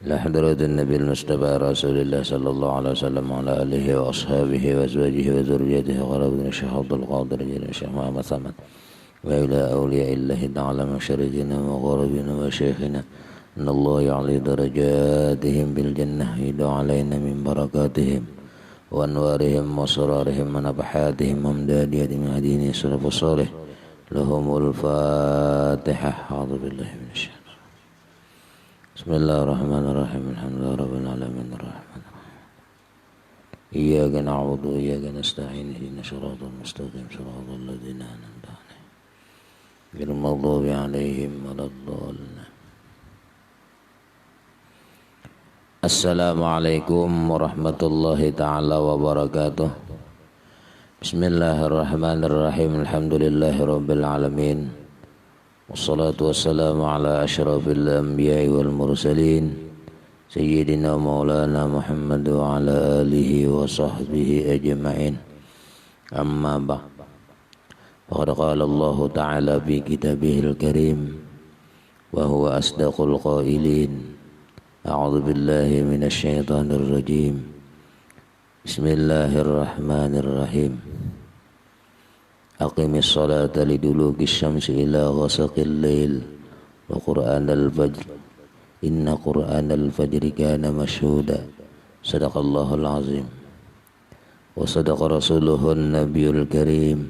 إلى حضرة النبي المصطفى رسول الله صلى الله عليه وسلم وعلى آله وأصحابه وأزواجه وذريته وقرابة الشيخ عبد القادر جل الشيخ محمد ثمن وإلى أولياء الله تعالى مشرجنا وغربنا وشيخنا إن الله يعلي درجاتهم بالجنة يدعو علينا من بركاتهم وأنوارهم وسرارهم ونبحاتهم وامدادية من هدينا السلف الصالح لهم الفاتحة. أعوذ بالله من الشيطان. بسم الله الرحمن الرحيم. الحمد لله رب العالمين الرحمن الرحيم إياك نعبد وإياك نستعين اهدنا الصراط المستقيم صراط الذين أنعمت عليهم غير المغضوب عليهم ولا الضالين. Assalamualaikum warahmatullahi ta'ala wabarakatuh. Bismillahirrahmanirrahim. Alhamdulillahi rabbil alamin. Wassalatu wassalamu ala asyrafil anbiya'i wal mursalin Sayyidina maulana Muhammad wa ala alihi wa sahbihi ajma'in. Amma ba'd. Faqad qala Allah ta'ala fi kitabihil karim wa huwa asdaqul qailin. A'udzu billahi minasy syaithanir rajim. Bismillahirrahmanirrahim. Aqimis salata liduluki syamsi ila ghasaqil lail wa qur'anal fajr inna qur'anal fajri kana mashhuda. Sadaqallahul azim wa sadaqa rasuluhun nabiyul karim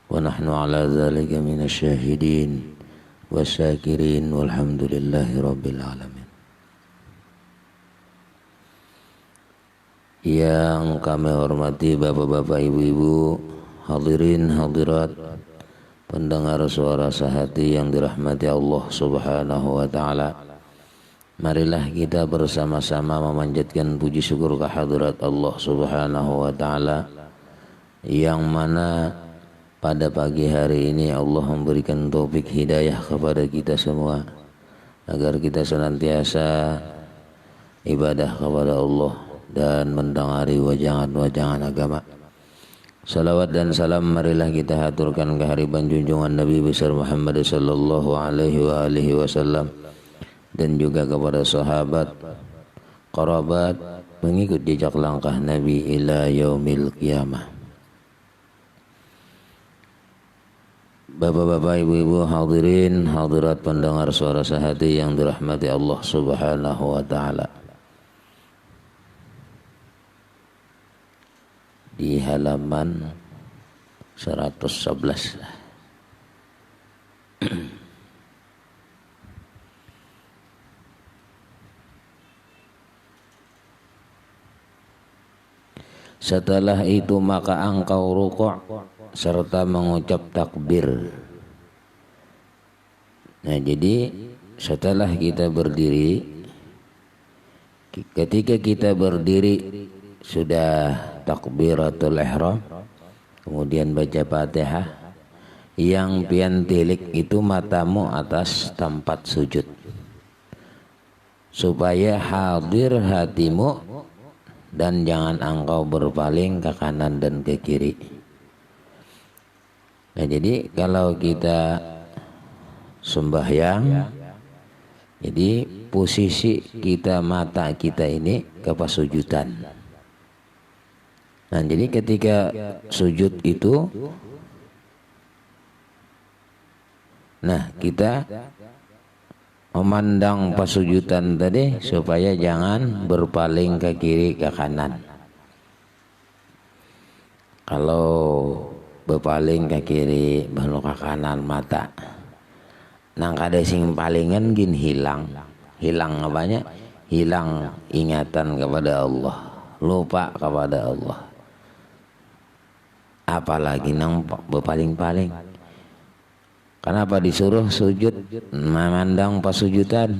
wa nahnu ala dzalika minasy syahidin wasyakirin walhamdulillahi rabbil alamin. Yang kami hormati bapak-bapak, ibu-ibu, hadirin hadirat, pendengar suara sehati yang dirahmati Allah Subhanahu wa taala. Marilah kita bersama-sama memanjatkan puji syukur kehadirat Allah Subhanahu wa taala yang mana pada pagi hari ini Allah memberikan taufik hidayah kepada kita semua agar kita senantiasa ibadah kepada Allah dan mendengari wajangan-wajangan agama. Salawat dan salam marilah kita haturkan ke hariban junjungan Nabi besar Muhammad sallallahu alaihi wasallam dan juga kepada sahabat, kerabat, mengikut jejak langkah Nabi ila yaumil qiyamah. Bapak-bapak, ibu-ibu, hadirin hadirat pendengar suara sehati yang dirahmati Allah Subhanahu wa taala. Di halaman 111 setelah itu maka engkau rukuk serta mengucap takbir. Nah, jadi setelah kita berdiri, ketika kita berdiri sudah takbiratul ihram, kemudian baca Fatihah, yang pian tilik itu matamu atas tempat sujud supaya hadir hatimu dan jangan engkau berpaling ke kanan dan ke kiri. Nah, jadi kalau kita sembahyang, jadi posisi kita mata kita ini ke pasujudan. Nah, jadi ketika sujud itu, nah kita memandang pasujudan tadi supaya jangan berpaling ke kiri ke kanan. Kalau berpaling ke kiri baru ke kanan mata, nang kada sing palingan gin hilang apanya? Hilang ingatan kepada Allah, lupa kepada Allah. Apalagi nang berpaling-paling. Kenapa disuruh sujud memandang pasujudan?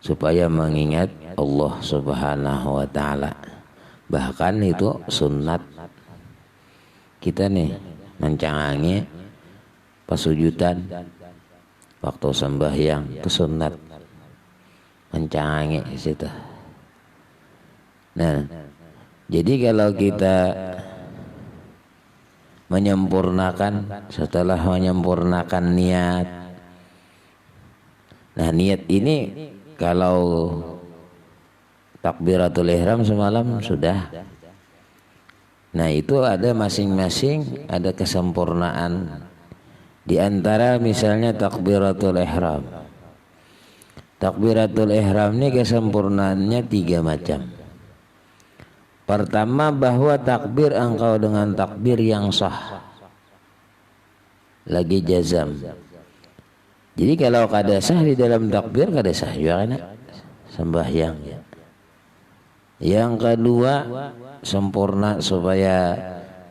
Supaya mengingat Allah Subhanahu wa taala. Bahkan itu sunnat kita nih mencangangi pasujudan waktu sembahyang, itu sunnat mencangangi situ. Nah, jadi kalau kita menyempurnakan, setelah menyempurnakan niat, nah niat ini Kalau takbiratul ihram semalam sudah. Nah itu ada masing-masing ada kesempurnaan. Di antara misalnya takbiratul ihram. Takbiratul ihram ini kesempurnaannya 3 macam. Pertama, bahwa takbir engkau dengan takbir yang sah. Lagi jazam. Jadi kalau kada sah di dalam takbir, kada sah juga kan sembahyang. Yang kedua, sempurna supaya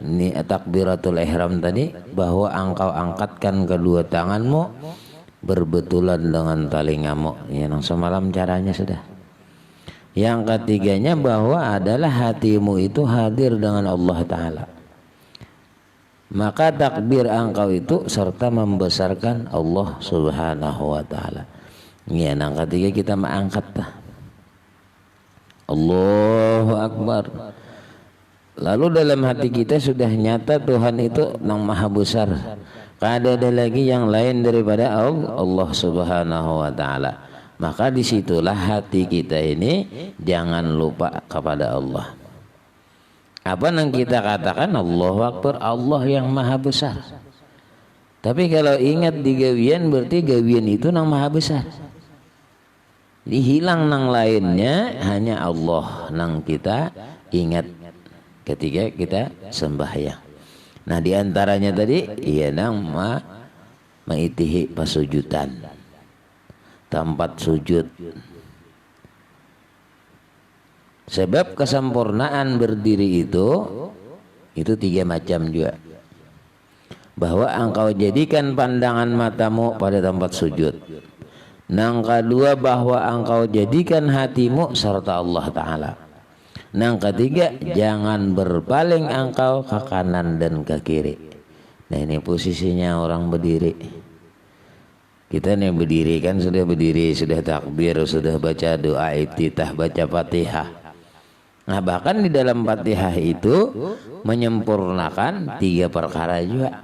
ini takbiratul ihram tadi, bahwa engkau angkatkan kedua tanganmu berbetulan dengan tali ngamuk. Ya, yang semalam caranya sudah. Yang ketiganya, bahwa adalah hatimu itu hadir dengan Allah Ta'ala. Maka takbir engkau itu serta membesarkan Allah Subhanahu wa Ta'ala. Ya, yang ketiga kita mengangkat Allahu Akbar. Lalu dalam hati kita sudah nyata Tuhan itu yang maha besar. Kada ada lagi yang lain daripada Allah Subhanahu wa Ta'ala. Maka disitulah hati kita ini jangan lupa kepada Allah. Apa yang kita katakan Allahu Akbar, Allah yang maha besar. Tapi kalau ingat di gawian, berarti gawian itu yang maha besar. Dihilang nang lainnya, hanya Allah nang kita ingat ketika kita sembahyang. Nah diantaranya tadi iya nang mengitihi pasujudan, tempat sujud. Sebab kesempurnaan berdiri itu 3 macam juga. Bahwa engkau jadikan pandangan matamu pada tempat sujud. Nang kedua, bahwa engkau jadikan hatimu serta Allah Ta'ala. Nang ketiga, jangan berpaling engkau ke kanan dan ke kiri. Nah ini posisinya orang berdiri. Kita nih berdiri kan sudah berdiri, sudah takbir, sudah baca doa iftitah, baca Fatihah. Nah bahkan di dalam Fatihah itu menyempurnakan 3 perkara juga.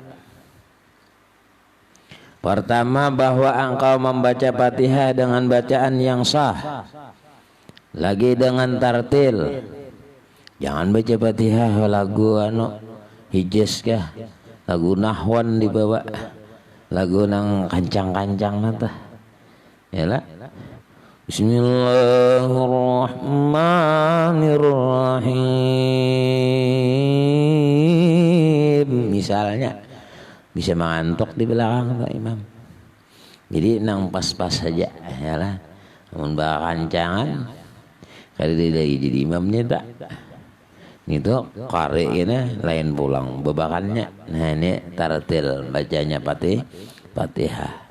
Pertama, bahwa engkau membaca Fatihah dengan bacaan yang sah, lagi dengan tartil. Jangan baca Fatihah lagu hijaz kah, lagu nahwan dibawa, lagu nang kancang-kancang nata. Yalah. Bismillahirrahmanirrahim. Misalnya bisa mengantuk di belakang Pak Imam. Jadi nang pas-pas saja yalah. Namun kancangan kalau dia lagi jadi imamnya tak. Itu qari ini lain pulang bebakannya. Nah ini tartil bacanya Fatihah.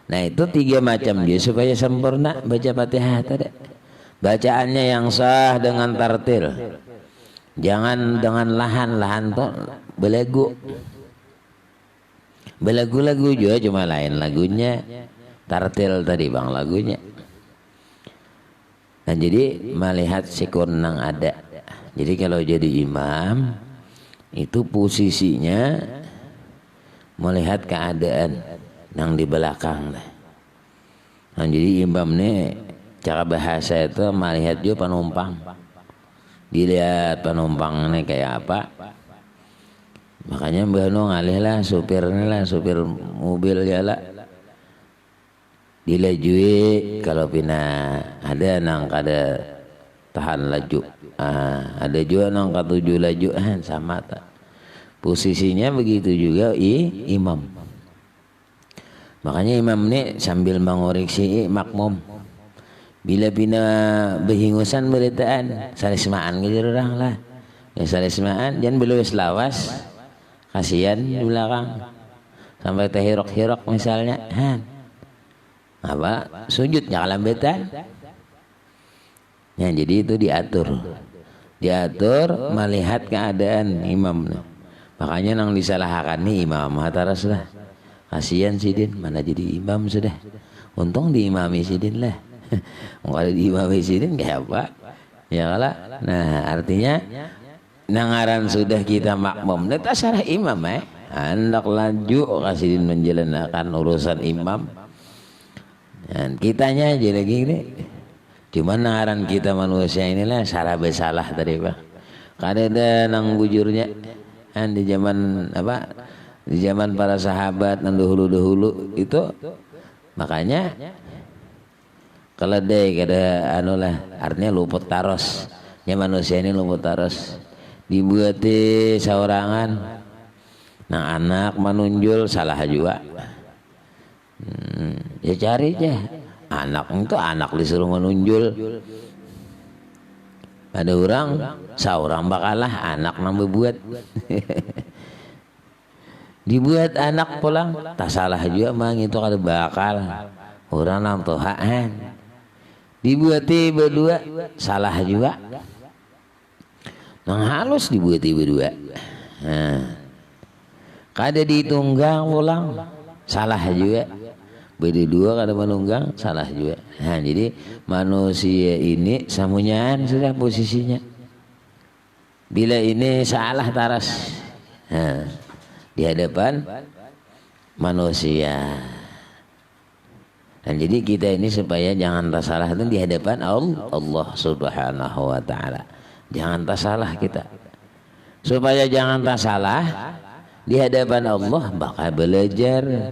Nah itu 3 macam dia supaya sempurna baca Fatihah tadi. Bacaannya yang sah dengan tartil. Jangan dengan lahan tuh belegu. Belagu-lagu juga cuma lain lagunya tartil tadi bang lagunya. Nah jadi melihat sikun nang ada. Jadi kalau jadi imam itu posisinya melihat keadaan nang di belakang. Nah jadi imam nih cara bahasa itu melihat juga penumpang. Dilihat penumpangnya kayak apa. Makanya Mbah Nu ngalih lah supirnya supir mobil ya lah dilajui kalau pina ada nang kada tahan laju, ada juga nang katuju laju sama tak posisinya begitu juga imam. Makanya imam ini sambil mengoreksi makmum bila pina behingusan beritaan salismaan gitu orang lah ya salismaan jangan belus lawas. Kasihan di belakang sampai terhirok-hirok misalnya apa sujudnya kalambetan ya jadi itu diatur melihat keadaan imam. Makanya nang disalahkan nih imam hataras lah kasihan sidin mana jadi imam sudah untung diimami sidin lah kalau diimami sidin kayak apa ya kalah. Nah artinya nangaran sudah kita makmum neta sarah imam hendak laju kasih menjalankan urusan imam dan kitanya aja lagi ini Cuman ngaran kita manusia inilah salah besalah tadi Pak. Kadeda nang bujurnya kan di zaman apa? Di zaman para sahabat nang dahulu itu makanya keledai kada anu lah artinya luput taros. Ya manusia ini luput taros. Dibuati saurangan. Nah anak menunjul salah juga. Ya cari aja. Anak itu anak disuruh menunjul. Ada orang seorang bakalah anak nambah buat. Dibuat anak pulang tak salah juga mang itu kada bakal orang nang tohaan. Dibuati berdua salah juga. Nang halus dibuati berdua. Nah, kada ditunggang pulang salah juga. Beda dua kada menunggang salah juga. Nah, jadi manusia ini samunyaan sudah posisinya. Bila ini salah taras, nah, di hadapan manusia. Dan jadi kita ini supaya jangan tersalah itu di hadapan Allah Subhanahu wa taala. Jangan tersalah kita. Supaya jangan tersalah di hadapan Allah bakal belajar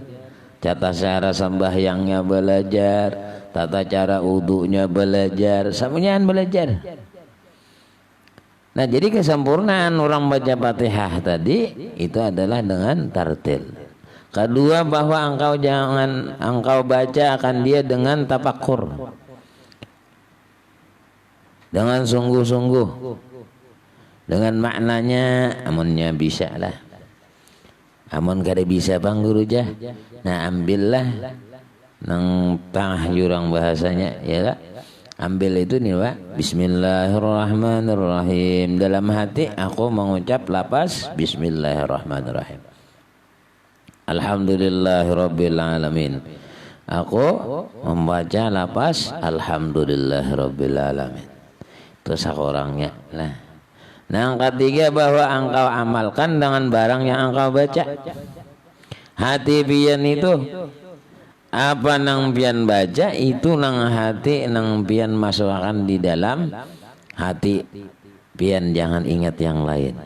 tata cara sembahyangnya belajar, tata cara wudunya belajar, semuanya belajar. Nah, jadi kesempurnaan orang baca Fatihah tadi itu adalah dengan tartil. Kedua bahwa engkau baca akan dia dengan tafakur. Dengan sungguh-sungguh. Dengan maknanya amunnya bisa lah. Amun kada bisa bang guru jah. Nah ambillah nang tengah jurang bahasanya ya lah. Ambil itu nih Pak. Bismillahirrahmanirrahim. Dalam hati aku mengucap lapas Bismillahirrahmanirrahim. Alhamdulillahirabbil alamin. Aku membaca lapas Alhamdulillahirabbil alamin. Itu sakorangnya. Nah, yang ketiga bahwa engkau amalkan dengan barang yang engkau baca. Hati pian itu apa nang pian baca itu nang hati nang pian masukkan di dalam hati pian, jangan ingat yang lain.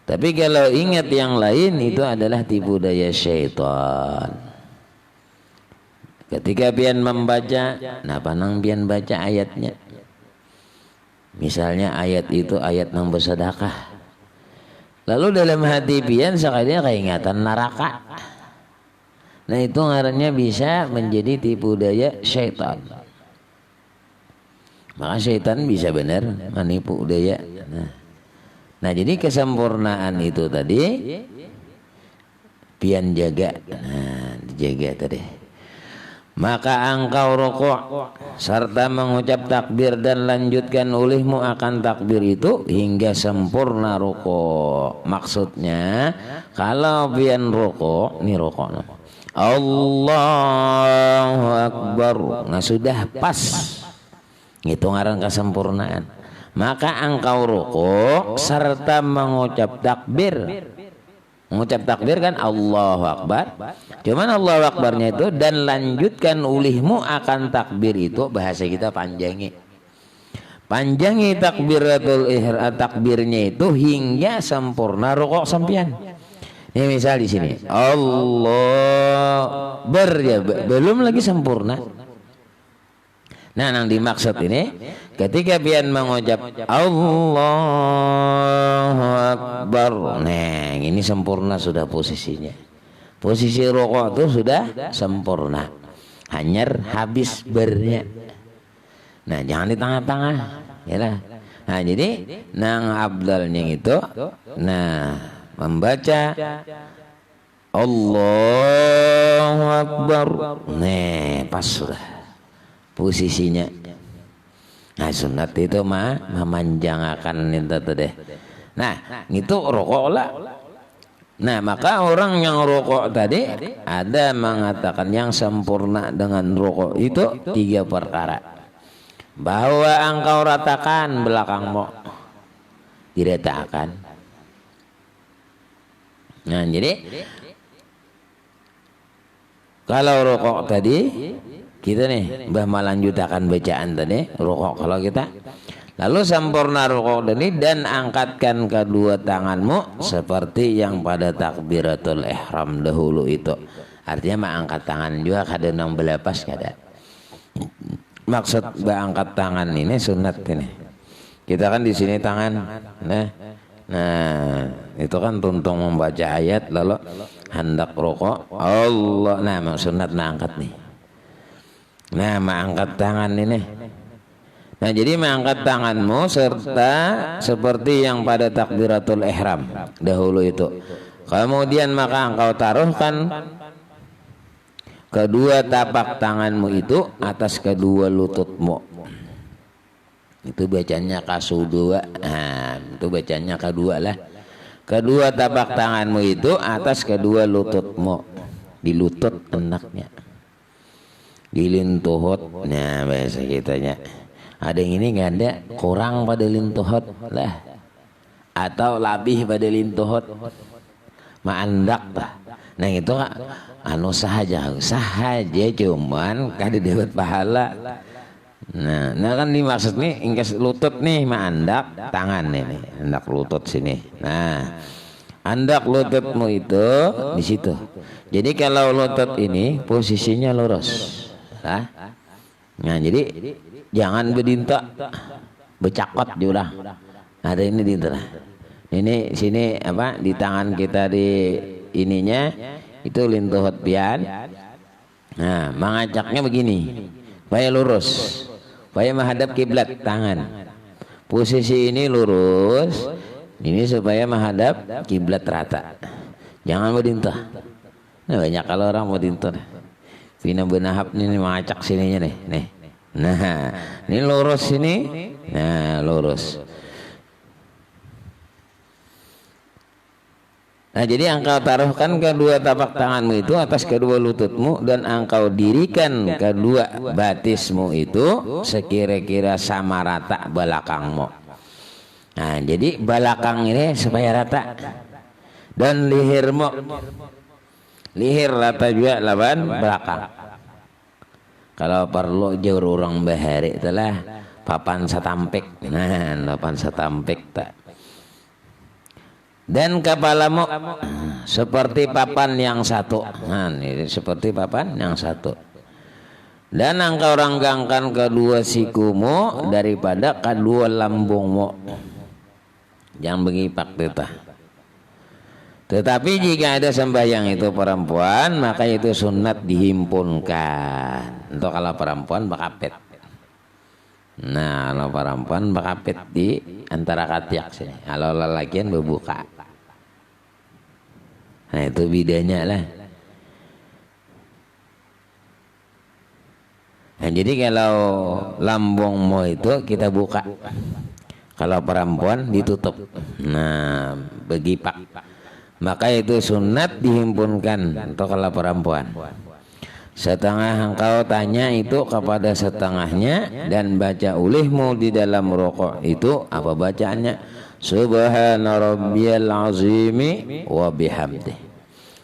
Tapi kalau ingat yang lain itu adalah tipu daya syaitan. Ketika pian membaca, napa nang pian baca ayatnya? Misalnya ayat itu ayat nang bersedekah. Lalu dalam hati pian sekalinya keingatan neraka. Nah itu ngarannya bisa menjadi tipu daya syaitan. Maka syaitan bisa benar menipu daya. Nah jadi kesempurnaan itu tadi pian jaga. Nah dijaga tadi. Maka engkau rukuk serta mengucap takbir dan lanjutkan olehmu akan takbir itu hingga sempurna rukuk. Maksudnya kalau pian rukuk, ini rukuk Allahu Akbar, nah sudah pas itu ngaran kesempurnaan. Maka engkau rukuk serta mengucap takbir. Mengucap takbir kan Allahu Akbar. Cuman Allahu Akbarnya itu dan lanjutkan ulihmu akan takbir itu bahasa kita panjangi. Panjangi takbiratul ihram takbirnya itu hingga sempurna rukuk sampean. Ini misal di sini Allah ya, belum lagi sempurna. Nah, yang dimaksud ini ketika pian mengucap Allahu Akbar. Nah, ini sempurna sudah posisinya. Posisi rukuk itu sudah sempurna. Hanyar habis bernya. Nah, jangan di tengah-tengah, ya lah. Nah, jadi nang abdalnya itu membaca Allahu Akbar. Nah, pas sudah posisinya. Nah sunat itu memanjangkan itu deh. Nah itu rokok lah. Nah maka orang yang rokok tadi ada mengatakan yang sempurna dengan rokok itu 3 perkara. Bahwa engkau ratakan belakangmu, diratakan. Nah jadi kalau rokok tadi Kita nih Mbah melanjutkan bacaan tadi rukuk kalau kita. Lalu sempurna rukuk tadi dan angkatkan kedua tanganmu seperti yang pada takbiratul ihram dahulu itu. Artinya angkat tangan juga kada nang belapas kada. Maksud angkat tangan ini sunat ini. Kita kan di sini tangan. Nah, itu kan tuntung membaca ayat lalu hendak rukuk Allah. Nah, sunat angkat nih. Nah, mengangkat tangan ini. Nah, jadi mengangkat tanganmu serta seperti yang pada takbiratul ihram dahulu itu. Kemudian maka engkau taruhkan kedua tapak tanganmu itu atas kedua lututmu. Itu bacanya kasudua. Nah, itu bacanya kedua lah. Kedua tapak tanganmu itu atas kedua lututmu. Di lutut enaknya. Dilintuhut. Nah, bahasa kitanya. Ada yang ini nggak ada kurang pada lintuhut lah. Atau lebih pada lintuhut. Maandak lah. Nah itu anu sahaja cuman kada dapat pahala. Nah kan dimaksud nih ingkas lutut nih maandak tangan nih andak lutut sini. Nah andak lututmu itu di situ. Jadi kalau lutut ini posisinya lurus. Nah jadi jangan berdinta becakot juga. Ada ini dinta. Ini sini apa di tangan kita di ininya itu lintuhut pian. Nah, mengacaknya begini. Supaya lurus. Supaya menghadap kiblat tangan. Posisi ini lurus. Ini supaya menghadap kiblat rata. Jangan berdintah. Nah, banyak kalau orang berdintah. Pina benahap ini mengacak sininya nih. Nah, ini lurus sini. Nah, lurus. Nah jadi engkau taruhkan kedua tapak tanganmu itu atas kedua lututmu dan engkau dirikan kedua batismu itu sekira-kira sama rata belakangmu. Nah jadi belakang ini supaya rata dan lihirmu lihir rata juga lawan belakang. Kalau perlu jauh orang bahari itulah papan satampik. Nah papan satampik tak. Dan kepalamu seperti papan yang satu. Nah, ini seperti papan yang satu. Dan engkau ranggangkan kedua sikumu daripada kedua lambungmu. Jangan bengipak tetah. Tetapi jika ada sembahyang itu perempuan, maka itu sunat dihimpunkan. Untuk kalau perempuan bakapet. Nah, kalau perempuan bakapet di antara katiak sini. Kalau lelakian berbuka. Nah itu bedanya lah. Nah jadi kalau lambungmu itu kita buka. Kalau perempuan ditutup. Nah begipak. Maka itu sunat dihimpunkan untuk kalau perempuan. Setengah engkau tanya itu kepada setengahnya dan baca ulihmu di dalam rukuk itu apa bacaannya? Subhana rabbiyal azimi wa bihamdih.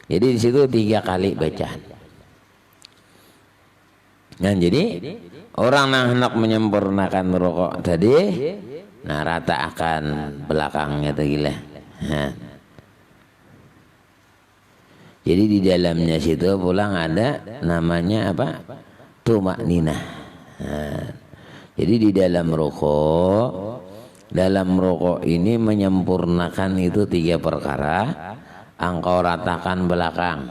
Jadi di situ 3 kali bacaan. Nah jadi orang yang hendak menyempurnakan rukuk tadi, nah rata akan belakangnya gila. Nah. Jadi di dalamnya situ pulang ada namanya apa? Tumakninah. Nah, jadi di dalam rukuk ini menyempurnakan itu 3 perkara. Engkau ratakan belakang,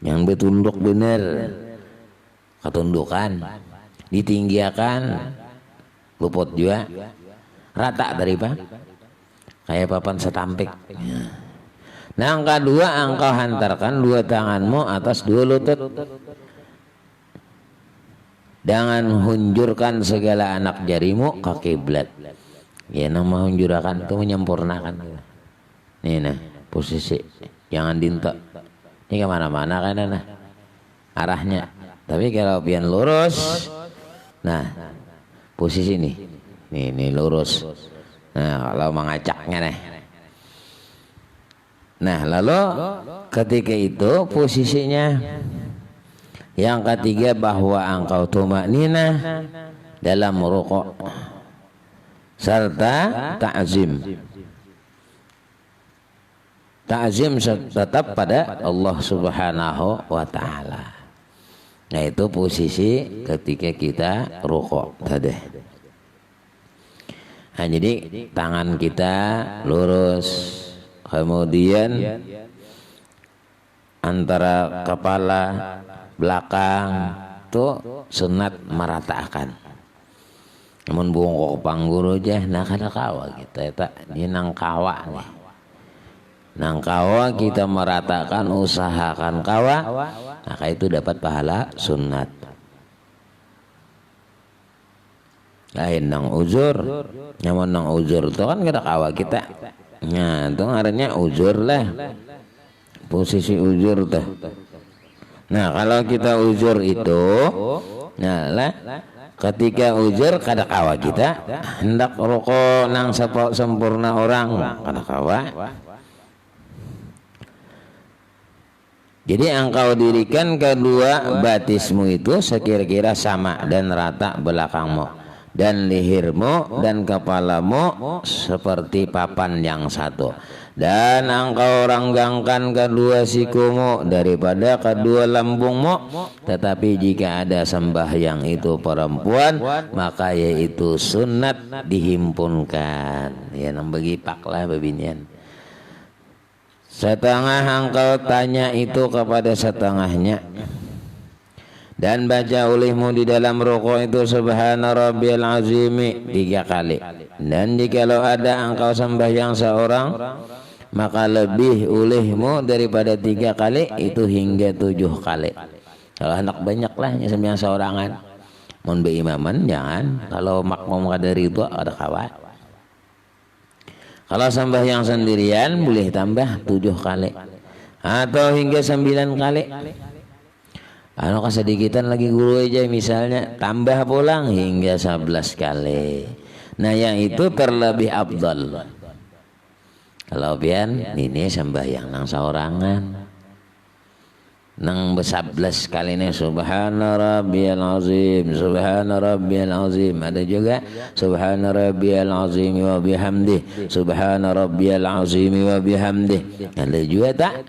yang bertunduk benar, ketundukan, ditinggiakan, luput juga, rata dari pak, kayak papan setampik. Nah yang kedua engkau hantarkan 2 tanganmu atas 2 lutut. Jangan hunjurkan segala anak jarimu ke kiblat. Ya nama hunjurakan itu menyempurnakan. Nih nah posisi jangan dintok. Ini kemana-mana kan nah arahnya. Tapi kalau pian lurus, nah posisi nih lurus. Nah kalau mengacaknya nih. Nah lalu ketika itu posisinya Yang ketiga bahwa engkau tumakninah dalam rukuk serta ta'zim. Ta'zim tetap pada Allah Subhanahu wa taala. Nah, itu posisi ketika kita rukuk tadi. Nah, jadi tangan kita lurus, kemudian antara kepala belakang tuh sunat meratakan. Namun bungkuk pangguru aja nah kada kawa kita tak ini nang kawa nih. Nang kawa kita meratakan, usahakan kawa, maka itu dapat pahala sunat. Lain nang uzur, nyaman nang uzur itu kan kada kawa kita. Nah, itu ngarannya uzur lah. Posisi uzur tuh. Nah, kalau kita uzur itu, nah lah, ketika uzur kada kawa kita hendak rukuk nang sempurna orang kada kawa. Jadi engkau dirikan kedua batismu itu sekira-kira sama dan rata belakangmu, dan lehermu dan kepalamu seperti papan yang satu, dan engkau ranggangkan kedua sikumu daripada kedua lambungmu. Tetapi jika ada sembahyang itu perempuan, maka yaitu sunat dihimpunkan. Ya nang bagi paklah babinian. Setengah engkau tanya itu kepada setengahnya, dan baca olehmu di dalam rukuk itu subhana rabbiyal azimi 3 kali. Dan jikalau ada engkau sembahyang seorang, maka lebih olehmu daripada 3 kali itu hingga 7 kali. Kalau hendak banyak lah sembahyang seorangan, mun beimaman jangan. Kalau makmum kadari itu ada kawan. Kalau sembahyang sendirian boleh tambah 7 kali atau hingga 9 kali. Anu kesedikitan lagi guru aja misalnya tambah pulang hingga 11 kali. Nah, yang itu terlebih afdal. Kalau pian ini sembahyang nang saorangan nang 11 kali ini subhana rabbiyal azim, subhana rabbiyal azim. Ada juga subhana rabbiyal azim wa bihamdih, subhana rabbiyal azim wa bihamdih. Ada juga tak?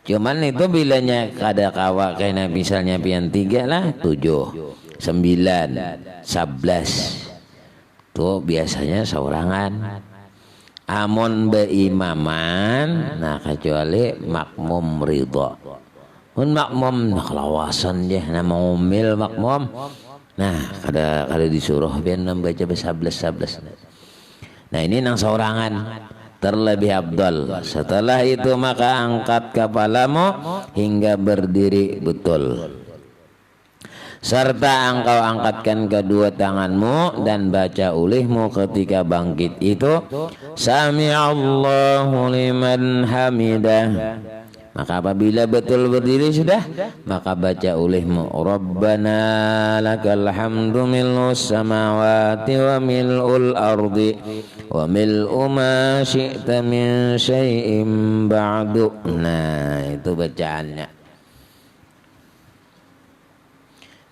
Cuman itu bilanya kada kawa kena misalnya pian 3 lah 7, 9, 11. Tuh biasanya seorangan. Amun beimaman, nah kecuali makmum ridho. Un makmum kelawasan dia nama umil makmum. Nah, kada disuruh biar membaca 11. Nah, ini nang seorangan terlebih abdal. Setelah itu maka angkat kepalamu hingga berdiri betul. Serta engkau angkatkan kedua tanganmu dan baca olehmu ketika bangkit itu sami'allahu liman hamidah. Maka apabila betul berdiri sudah, maka baca olehmu Rabbana lakal hamdu mil'us samawati wa mil'ul ardi wa mil'u ma syi'ta min syai'im ba'du. Nah, itu bacaannya.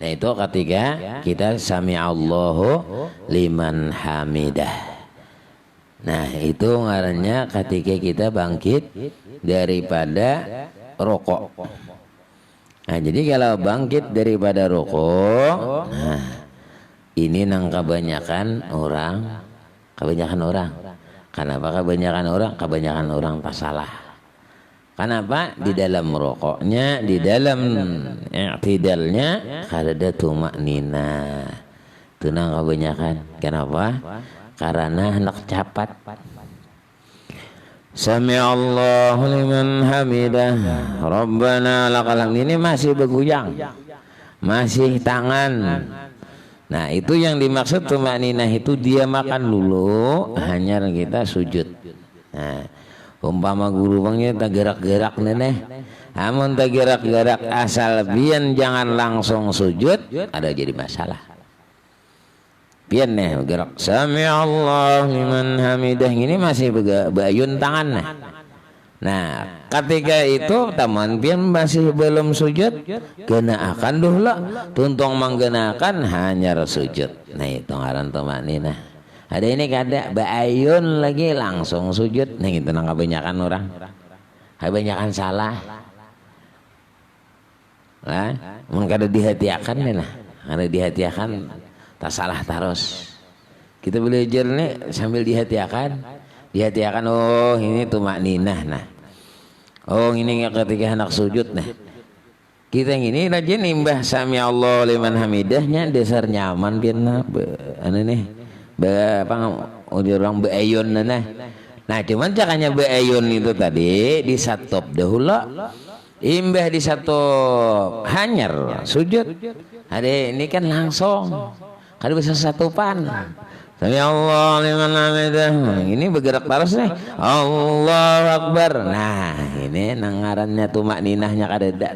Nah, itu ketika kita sami'allahu liman hamidah. Nah, itu ngarannya ketika kita bangkit daripada rukuk. Nah, jadi kalau bangkit daripada rukuk, nah ini nang kebanyakan orang. Kenapa kebanyakan orang tak salah? Kenapa? Di dalam rukuknya, di dalam i'tidalnya kada tumakninah. Itu nang kebanyakan. Kenapa? Karena hendak cepat. Sami'allahu liman hamidah Rabbana lakal hamd. Ini masih beguyang, masih tangan. Nah, itu yang dimaksud tumakninah itu dia makan dulu hanya kita sujud. Nah, umpama guru bangnya tak gerak-gerak neneh, amun tak gerak-gerak asal bian jangan langsung sujud, ada jadi masalah. Pian nih gerak sami'allahu liman hamidah ini masih bayun tangan nah. Nah, ketika itu taman pian masih belum sujud, kena akan dulu tuntung menggenakan hanya sujud. Nah, itu ngaran tumakninah. Ada ini kada baayun lagi langsung sujud. Nah, itu nang kebanyakan orang. Kebanyakan salah. Nah, mun kada dihati-akan nah. Kada dihati-akan tak salah terus. Kita belajar nih sambil dihati-akan. Dihati-akan, oh ini tumakninah nah. Oh ini ketika anak sujud nah. Kita yang ini rajin nimbah sami Allah liman hamidahnya dasar nyaman pian anu nih. Apa orang beayun nah. Nah cuman caranya beayun itu tadi di satop dahulu. Imbah di satu hanyar sujud. Ada ini kan langsung. Kada bisa satupan. Sami Allah liman hamidah. Ini bergerak terus nih. Allahu Akbar. Nah, ini nangarannya tumakninahnya kada ada.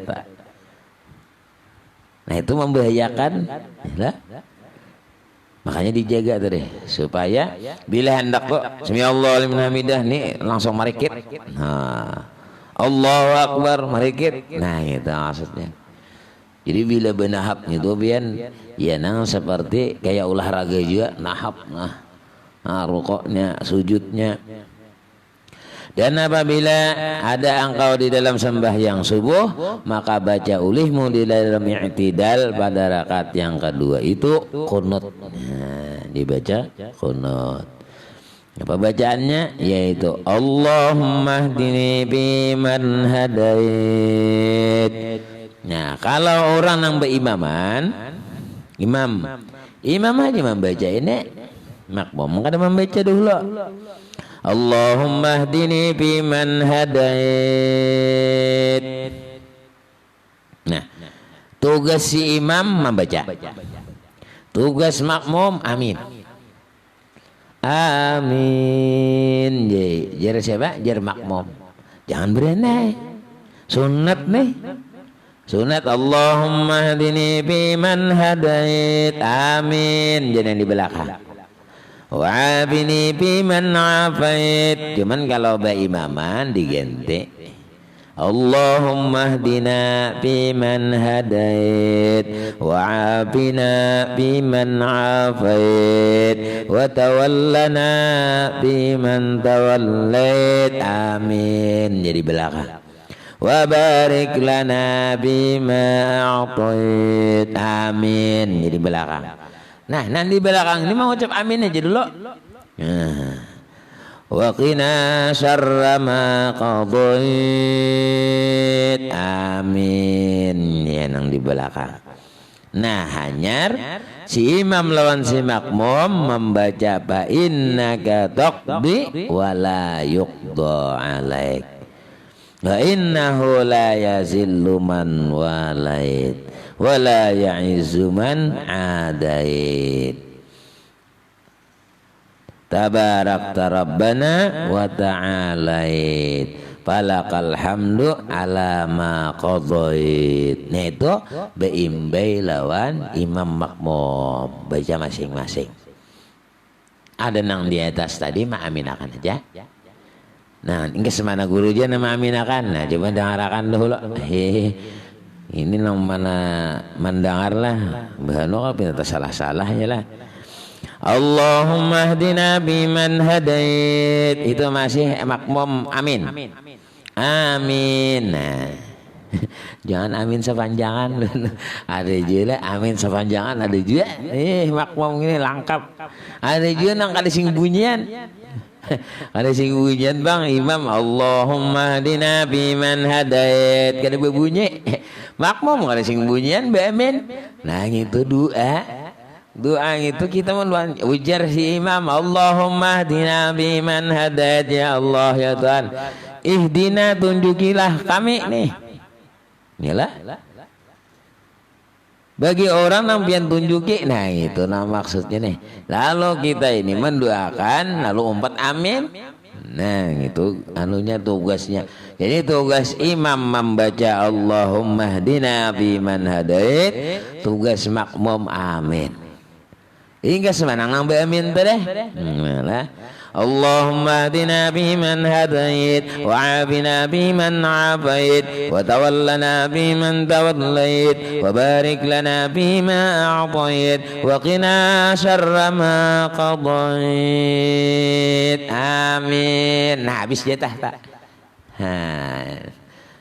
Nah, itu membahayakan. Lah. Makanya dijaga tuh deh supaya bila hendak kok sami Allah liman hamidah nih langsung marikit. Nah, Allahu Akbar marikit. Nah, itu maksudnya. Jadi bila benahap itu bian ya nang seperti kayak olahraga juga nahap nah rukuknya sujudnya. Dan apabila ada engkau di dalam sembahyang subuh maka baca ulihmu di dalam i'tidal pada rakaat yang kedua itu qunut. Nah, dibaca qunut. Apa bacaannya yaitu Allahumma hdini biman hadait. Nah kalau orang yang berimaman imam aja membaca ini makmum kada membaca dulu Allahumma hdini biman hadait. Nah tugas si imam membaca, tugas makmum amin amin. Jar siapa? Jar makmum. Jangan berenai sunat nih. Sunat Allahumma hdini biman hadait amin jangan di belakang. Wa abini biman afait. Cuman kalau berimaman diganti Allahumma hdina biman hadait wa abina biman afait wa tawallana biman tawallait amin jadi belakang. Wa barik lana bima a'tait amin jadi belakang. Nah nanti belakang ini mau ucap amin aja dulu. Wa qina syarra ma qadait amin ya nang di belakang. Nah hanyar si imam lawan si makmum membaca fa innaka taqdi wa la yuqda alaik. Wa innahu la yazillu man walait wa la ya'izzu man adait. Tabarakta rabbana wa ta'alait falakal hamdu ala ma qadait. Nah itu beimbai lawan imam makmum baca masing-masing. Ada nang di atas tadi ma'aminakan aja. Nah, ini semana guru aja nama aminakan. Nah, coba dengarkan dulu. Ini nang mana mendengar lah. Bahano kan pinta salah-salah ya lah. Allahumma hdina biman hadait. Itu masih makmum amin. Amin. Nah. Jangan amin sepanjangan. Ada juga amin sepanjangan ada juga. Makmum ini lengkap. Ada juga nang kada sing bunyian. Ada sing bunyian bang imam Allahumma hdina biman hadait kada berbunyi makmum kada sing bunyian amin. Nah itu doa itu kita meluan ujar si imam Allahumma hdina biman hadait ya Allah ya Tuhan ihdina tunjukilah kami nih inilah bagi orang yang pian tunjuki. Nah itu nah maksudnya nih. Lalu kita ini mendoakan lalu umpat amin. Nah itu anunya tugasnya. Jadi tugas imam membaca Allahumma hdina biman hadait, tugas makmum amin. Hingga semanang nang amin teh. Nah Allahumma hadina biman hadait wa afina biman afait wa tawallana biman tawallait wa barik lana bima a'tait wa qina syarra ma qadait. Amin. Nah, habis jatah tak?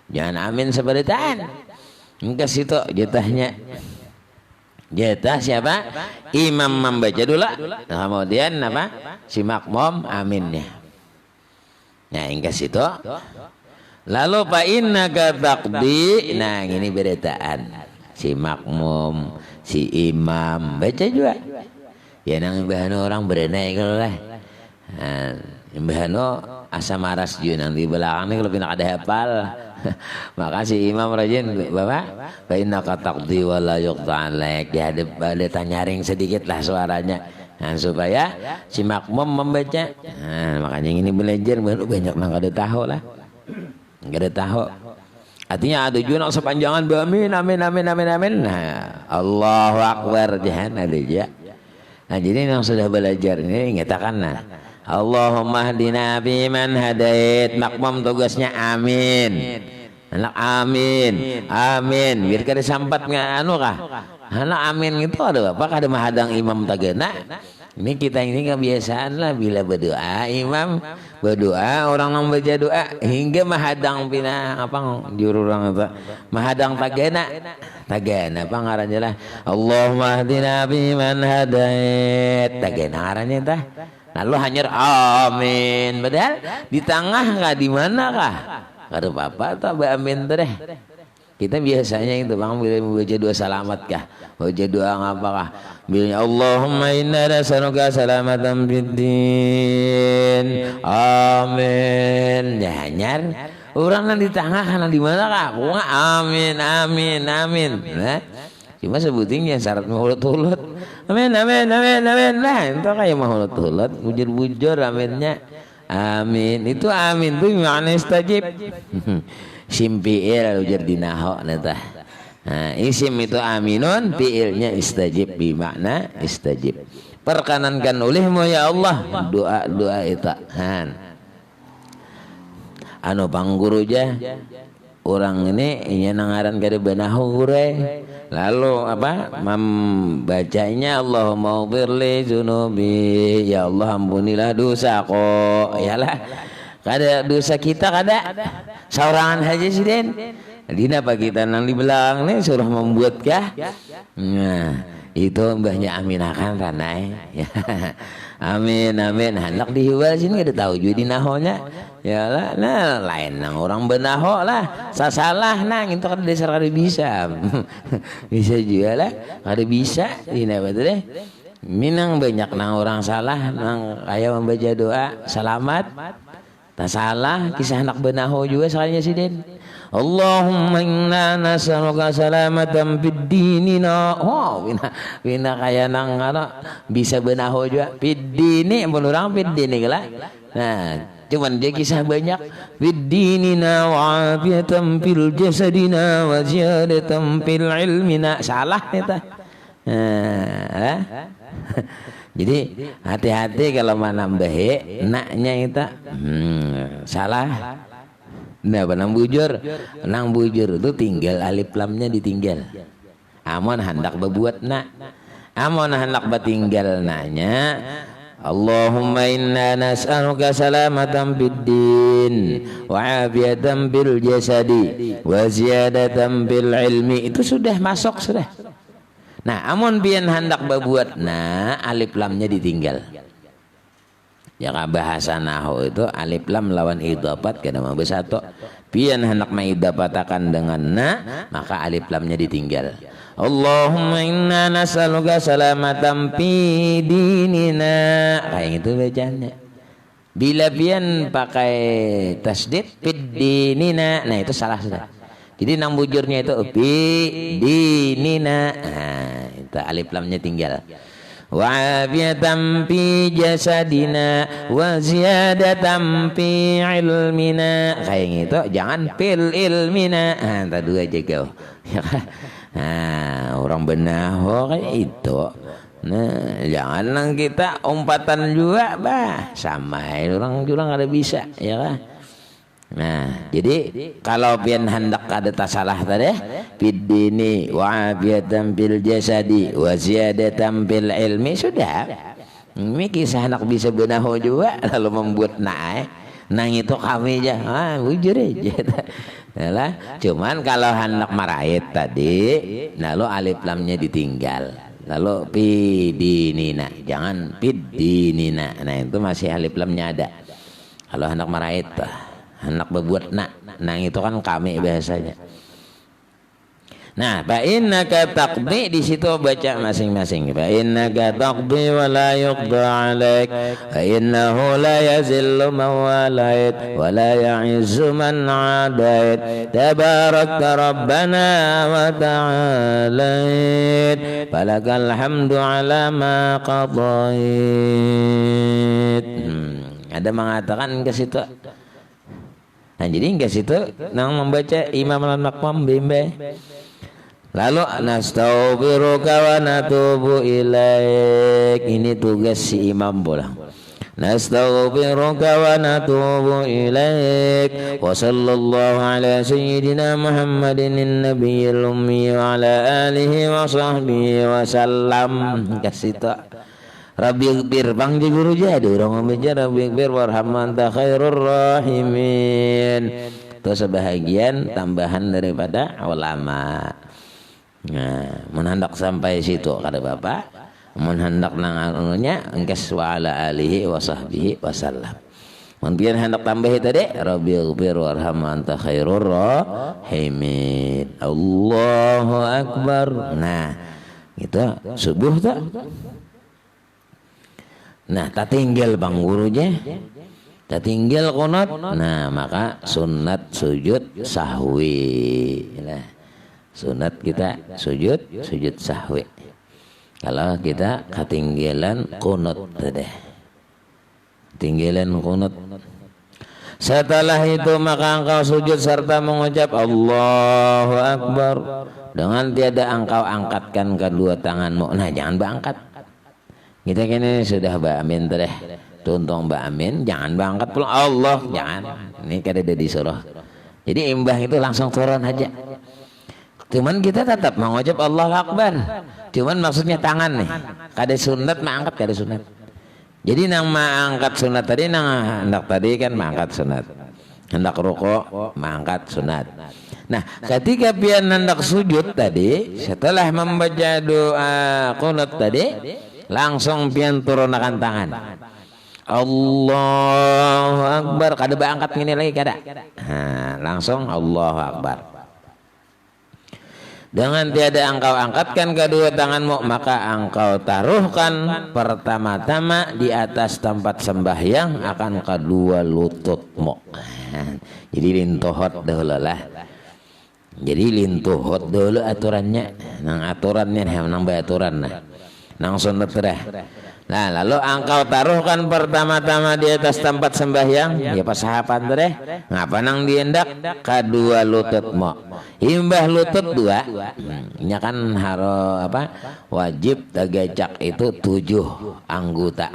Jangan amin seberitaan. Enggak situ jatahnya. Jatah siapa? Imam membaca dulu. Kemudian apa? Si makmum aminnya. Nah, enggak situ. Lalu fa innaka taqdi. Nah, ini beritaan. Si makmum, si imam baca juga. Ya nang bahano orang berenai kalau lah. Bahano asa maras juga nanti belakang ini kalau pindah ada hafal. Makasih imam rajin Bapak. Fa innaka taqdi wa la yuqda 'alaik. Ya ada tanyaring sedikit lah suaranya. Nah, supaya si makmum membaca. Nah, makanya ini belajar banyak nang kada tahu lah. Enggak ada tahu. Artinya ada juga nak sepanjangan amin amin amin amin amin. Nah, Allahu akbar jahan ada aja. Nah, jadi yang sudah belajar ini ngatakan nah Allahumma hdina biman hadait. Makmum tugasnya amin. Anak amin. Amin. Biar kada sampat anu kah? Anak amin itu ada apa? Kada mahadang imam tagana. Ini kita ini kebiasaan lah bila berdoa imam berdoa orang yang baca doa hingga mahadang pina apa juru orang apa mahadang tagana apa ngarannya lah Allahumma hdina biman hadait tagana ngarannya tah. Lalu hanya amin. Padahal di tengah kah di mana kah? Kada apa-apa atau amin deh. Kita biasanya itu bang bila membaca doa salamat kah? Baca doa apa kah? Bila Allahumma inna nas'aluka salamatan fid din. Amin. Ya hanyar orang yang di tengah kana di mana kah? Bunga amin amin amin. Nah, cuma sebutingnya syarat mahulut-hulut. Amin amin amin amin. Nah, itu kayak mahulut-hulut, bujur-bujur aminnya. Amin. Itu amin tuh makna istajib. Simpiil ujar dinaho neta. Nah, isim itu aminun, fiilnya istajib bimakna istajib. Perkenankan olehmu ya Allah doa itu. Anu pangguru aja orang ini nangaran kada banahu gure. Lalu apa? Membacanya Allahumma ighfirli dzunubi. Ya Allah ampunilah dosaku. Yalah. Kada dosa kita kada. Saurangan aja sih Den. Dina apa kita nang di belakang nih suruh membuat kah? Nah, itu mbahnya aminakan ranai. Amin amin. Hendak dihiwal sini kada tahu juga dinahonya. Ya lah, nah lain nang orang benaho lah. Sasalah nang itu kada dasar kada bisa. Bisa juga lah. Kada bisa. Dina apa deh? Minang banyak nang orang salah nang kayak membaca doa selamat. Tak salah kisah anak benaho juga soalnya si Den. Allahumma inna nas'aluka salamatan fid dinina. Oh, bina kaya nang bisa benaho juga fid dini pun orang fid dini kala. Nah, cuman dia kisah banyak fid dinina wa afiyatan fil jasadina wa ziyadatan fil ilmina. Salah eta. Jadi hati-hati kalau menambahi naknya itu salah. Nah, nang bujur itu tinggal alif lamnya ditinggal. Amun hendak berbuat nak, amun hendak bertinggal nanya. Allahumma inna nas'aluka salamatan fid din wa afiyatan bil jasadi wa ziyadatan bil ilmi. Itu sudah masuk sudah. Nah, amun pian hendak berbuat nah alif lamnya ditinggal. Ya bahasa nahu itu alif lam lawan idhofat kada mau bersatu. Pian hendak maidhofatakan dengan na maka alif lamnya ditinggal. Allahumma inna nas'aluka salamatan fi dinina. Kayak itu bacanya. Bila pian pakai tasdid fid dinina, nah itu salah sudah. Jadi nang bujurnya itu fi dinina. Nah, itu alif lamnya tinggal. Wa afiyatan fi jasadina wa ziyadatan fi ilmina. Kayak gitu, jangan fil ilmina. Ah, tadi dua aja kau. Nah, orang benaho kayak itu. Nah, jangan kita umpatan juga bah, sama orang juga ada bisa ya kan. Nah, jadi kalau pian hendak ada tasalah tadi fiddini wa afiyatan fil jasadi wa ziyadatan fil ilmi sudah. Ini kisah anak bisa benahu juga lalu membuat nang itu kami aja bujur aja. Yalah, cuman kalau hendak marait tadi lalu alif lamnya ditinggal. Lalu pidinina, jangan pidinina. Nah, itu masih alif lamnya ada. Kalau hendak marait hendak berbuat nang itu kan kami biasanya. Nah, fa innaka taqdi di situ baca masing-masing. Fa innaka taqdi wa la yuqda 'alaik. Fa innahu la yazillu man walait wa la ya'izzu man 'adait. Tabarakta rabbana wa ta'alait. Falakal hamdu 'ala ma qadait. Ada mengatakan ke situ. Nah, jadi ke situ nang membaca Imam Al-Maqam bimbe. Lalu nastaghfiruka wa natubu ilaik. Ini tugas si imam bola. Nastaghfiruka wa natubu ilaik. Wa sallallahu ala sayyidina Muhammadin nabiyil ummi wa ala alihi wa sahbihi wa sallam. Kasih tak Rabbi ighfir bang di guru jadi orang membaca Rabbi ighfir warhamna anta khairur rahimin. Itu sebahagian tambahan daripada ulama. Nah, menhendak sampai situ kata Bapak, menhendak nang anunya engkes wa ala alihi wa sahbihi wasallam. Mungkin hendak tambah tadi Rabbi ighfir warhamna anta khairur rahimin. Allahu akbar. Nah, itu subuh tak? Nah, tak tinggal bang gurunya. Tak tinggal qunut. Nah, maka sunat sujud sahwi. Nah, sunat kita sujud sahwi. Kalau kita ketinggalan qunut tadi. Tinggalan qunut. Setelah itu maka engkau sujud serta mengucap Allahu Akbar dengan tiada engkau angkatkan kedua tanganmu. Nah, jangan berangkat. Kita kini sudah ba'amin tadi. Tuntung ba'amin, jangan berangkat pulang Allah, jangan. Ini kada ada disuruh. Jadi imbah itu langsung turun aja. Cuman kita tetap mengucap Allahu Akbar. Cuman maksudnya tangan nih. Kada sunat mangkat kada sunat. Jadi nang mangkat sunat tadi nang hendak tadi kan mangkat sunat. Hendak rukuk mangkat sunat. Nah, ketika pian hendak sujud tadi setelah membaca doa qunut tadi langsung pian turunkan tangan. Allahu Akbar, kada berangkat ini lagi kada. Nah, langsung Allahu Akbar. Dengan tiada engkau angkatkan kedua tanganmu, maka engkau taruhkan pertama-tama di atas tempat sembahyang akan kedua lututmu. Jadi lintuhot dahulu lah. Jadi lintuhot dahulu aturannya. Nang aturannya nang aturan nah. Nang sunat dah. Nah, lalu engkau taruhkan pertama-tama di atas tempat sembahyang, ya pasahapan deh. Ngapa nang diendak kedua lututmu. Imbah lutut dua. Ini kan harus apa? Wajib tagacak itu 7 anggota.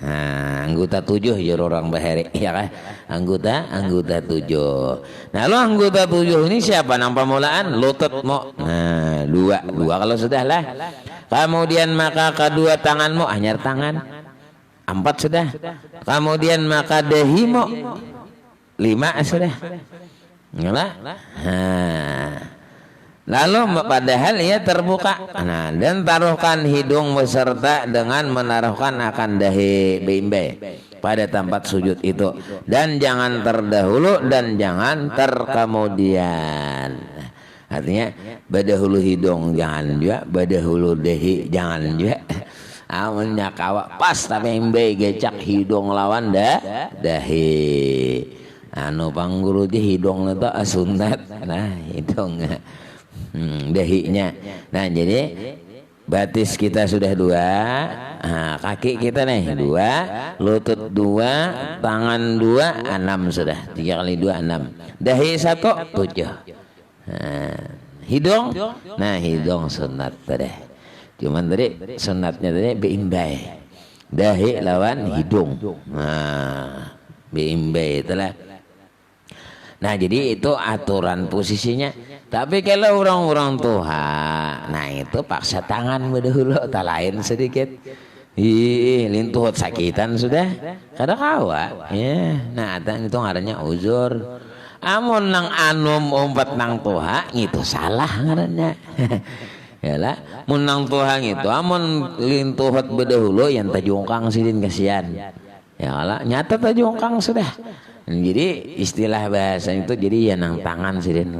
Nah, anggota 7 ya orang bahari, ya kan? Anggota 7. Nah, lalu anggota 7 ini siapa nang pemulaan? Lututmu. Nah, dua kalau sudah lah. Kemudian maka kedua tanganmu hanya tangan 4 sudah. Kemudian maka dahimu 5 sudah. Nah, lalu padahal ia terbuka. Nah, dan taruhkan hidung beserta dengan menaruhkan akan dahi bimbe pada tempat sujud itu. Dan jangan terdahulu dan jangan terkemudian. Artinya badahulu hidung jangan juga, badahulu dahi jangan juga. Amunnya kawa pas tapi embe gecak hidung lawan dahi. Anu pangguru di hidung itu sunat. Nah, hidung dahinya. Nah, jadi batis kita sudah 2. Nah, kaki kita nih 2, lutut 2, tangan 2, 6 sudah. 3 kali 2 6. Dahi 1 7. Nah, hidung, hidung sunat tadi. Cuman tadi sunatnya tadi beimbai. Dahi lawan hidung. Nah, beimbai itulah. Nah, jadi itu aturan posisinya. Tapi kalau orang-orang tua, nah itu paksa tangan dahulu, tak lain sedikit. Lintuh sakitan sudah kada kawa ya. Nah itu ngarannya uzur. Amun nang anum umpat nang tuha itu salah ngarannya. Yalah mun nang tuha itu amun lintuhot bedahulu yang tajungkang sidin kasihan. Ya lah nyata tajungkang sudah. Jadi istilah bahasa itu jadi ya nang tangan sidin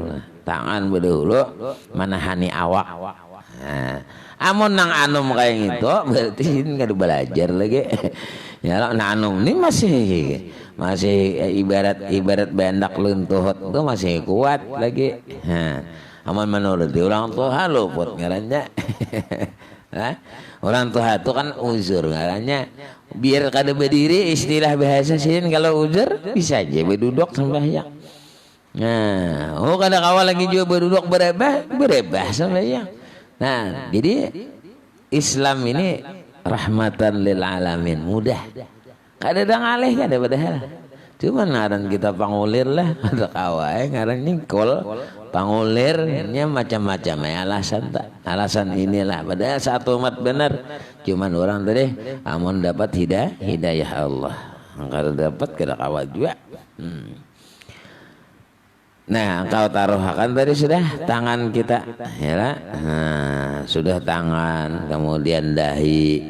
tangan bedahulu manahani awak. Nah, amun nang anum kayak gitu berarti nggak belajar lagi. Ya nah anum ini masih ibarat bendak luntuhot itu masih kuat lagi. Nah, amun menurut orang tua luput ngarannya. Orang tua itu kan uzur ngarannya. Biar kada berdiri istilah bahasa sih kalau uzur bisa aja berduduk sembahyang. Nah, kada kawal lagi juga berduduk berebah sembahyang. Nah, jadi Islam ini rahmatan lil alamin, mudah. Kada ada ngalih kada padahal. Cuma ngaran kita pangulir lah, ada kawai ngaran nyingkol. Pangulirnya macam-macam ya alasan tak. Alasan inilah padahal satu umat benar. Cuman orang tadi amun dapat hidayah Allah. Kada dapat kada kawal juga. Nah, engkau taruhkan tadi sudah tangan kita, ya lah. Nah, sudah tangan, kemudian dahi.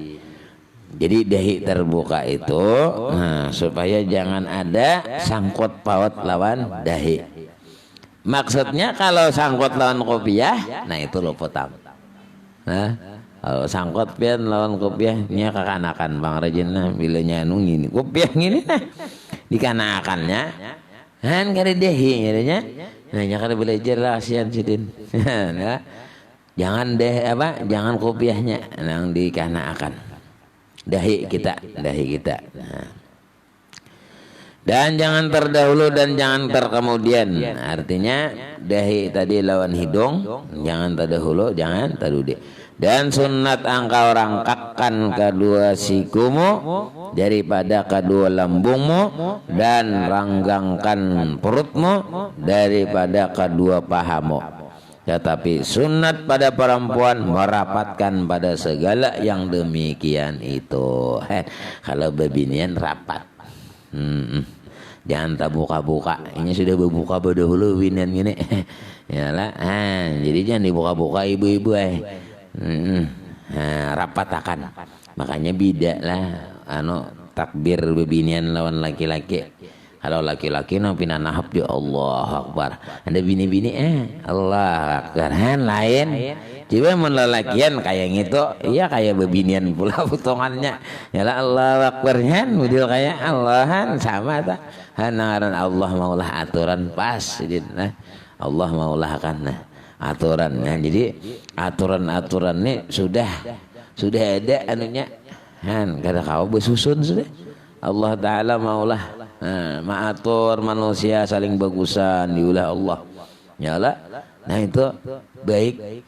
Jadi dahi terbuka itu, nah, supaya jangan ada sangkut paut lawan dahi. Maksudnya kalau sangkut lawan kopiah, nah itu lo potang. Nah, kalau sangkut pian lawan kopiah, nya kekanakan Bang Rajina bila nyanu gini, kopiah gini nah, dikanakannya. Han kada dehi nyarinya. Nah, kada belajar lah kasihan sidin. Nah, jangan jangan kopiahnya yang dikanakan. Dahi kita. Nah. Dan jangan terdahulu dan jangan terkemudian. Artinya dahi tadi lawan hidung, jangan terdahulu, jangan terdudi. Dan sunat engkau rangkakkan kedua sikumu daripada kedua lambungmu dan ranggangkan perutmu daripada kedua pahamu. Tetapi sunat pada perempuan merapatkan pada segala yang demikian itu. Kalau bebinian rapat. Jangan tak buka-buka. Ini sudah berbuka dahulu binian gini. Yalah, jadi jangan dibuka-buka ibu-ibu rapatakan. Makanya beda lah takbir bebinian lawan laki-laki. Kalau laki-laki no pinanahap di Allah Akbar. Ada bini-bini Allah Akbar lain. Coba melalakian kayak gitu, iya kayak bebinian pula potongannya. Yalah Allah Akbarnya model kayak Allahan sama tak. Hanaran Allah maulah aturan pas Allah maulah kan aturan. Nah, jadi aturan-aturan ini sudah ada anunya. Kada kau bersusun sudah. Allah Ta'ala maulah mengatur manusia saling bagusan diulah Allah. Yalah. Nah itu baik.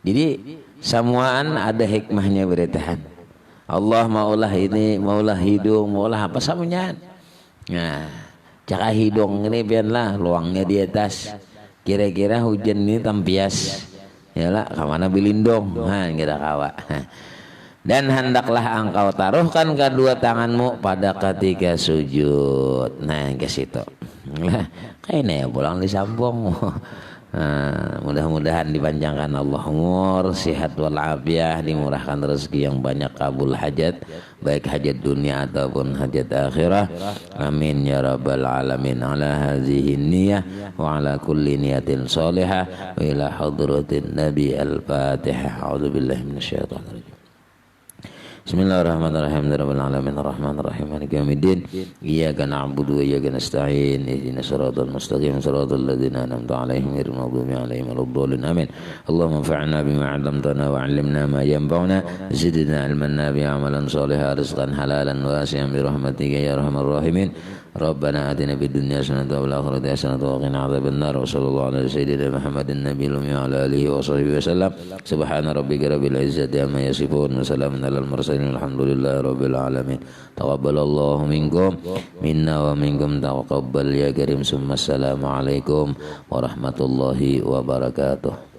Jadi semuaan ada hikmahnya beritahan. Allah maulah ini, maulah hidung, maulah apa samanya. Nah, caka hidung ini biarlah luangnya di atas. Kira-kira hujan ini tampias. Yalah, kemana bilindong? Kita kawa. Dan hendaklah engkau taruhkan kedua tanganmu pada ketika sujud. Nah, ke situ. Kayaknya pulang disambung. Mudah-mudahan dipanjangkan Allah umur, sihat walafiat, dimurahkan rezeki yang banyak, kabul hajat, baik hajat dunia ataupun hajat akhirah. Amin ya rabbal alamin. Ala hadhihi niyyah wa ala kulli niyatin salihah wa ila hadratin nabi al-fatihah. A'udzubillahi minasyaitonir rajim. Bismillahirrahmanirrahim. Rabbil alamin arrahmanir rahim maliki yaumiddin. Iyyaka na'budu wa iyyaka nasta'in. Ihdinas siratal mustaqim siratal ladzina an'amta 'alaihim ghairil maghdubi 'alaihim waladdallin. Amin. Allahumma anfa'na bima 'allamtana wa 'allimna ma yanfa'una. Zidna 'ilman nafi'an 'amalan shalihan rizqan halalan wasi'an bi rahmatika ya arhamar rahimin. Rabbana atina fid dunya hasanatan wa fil akhirati hasanatan wa qina adzabannar. Wa sallallahu ala sayyidina Muhammadin nabiyil ummi wa ala alihi wa sahbihi wasallam. Subhana rabbika rabbil izzati amma yasifun wa salamun alal mursalin walhamdulillahi rabbil alamin. Taqabbalallahu minkum minna wa minkum taqabbal ya karim. Summa assalamu alaikum warahmatullahi wabarakatuh.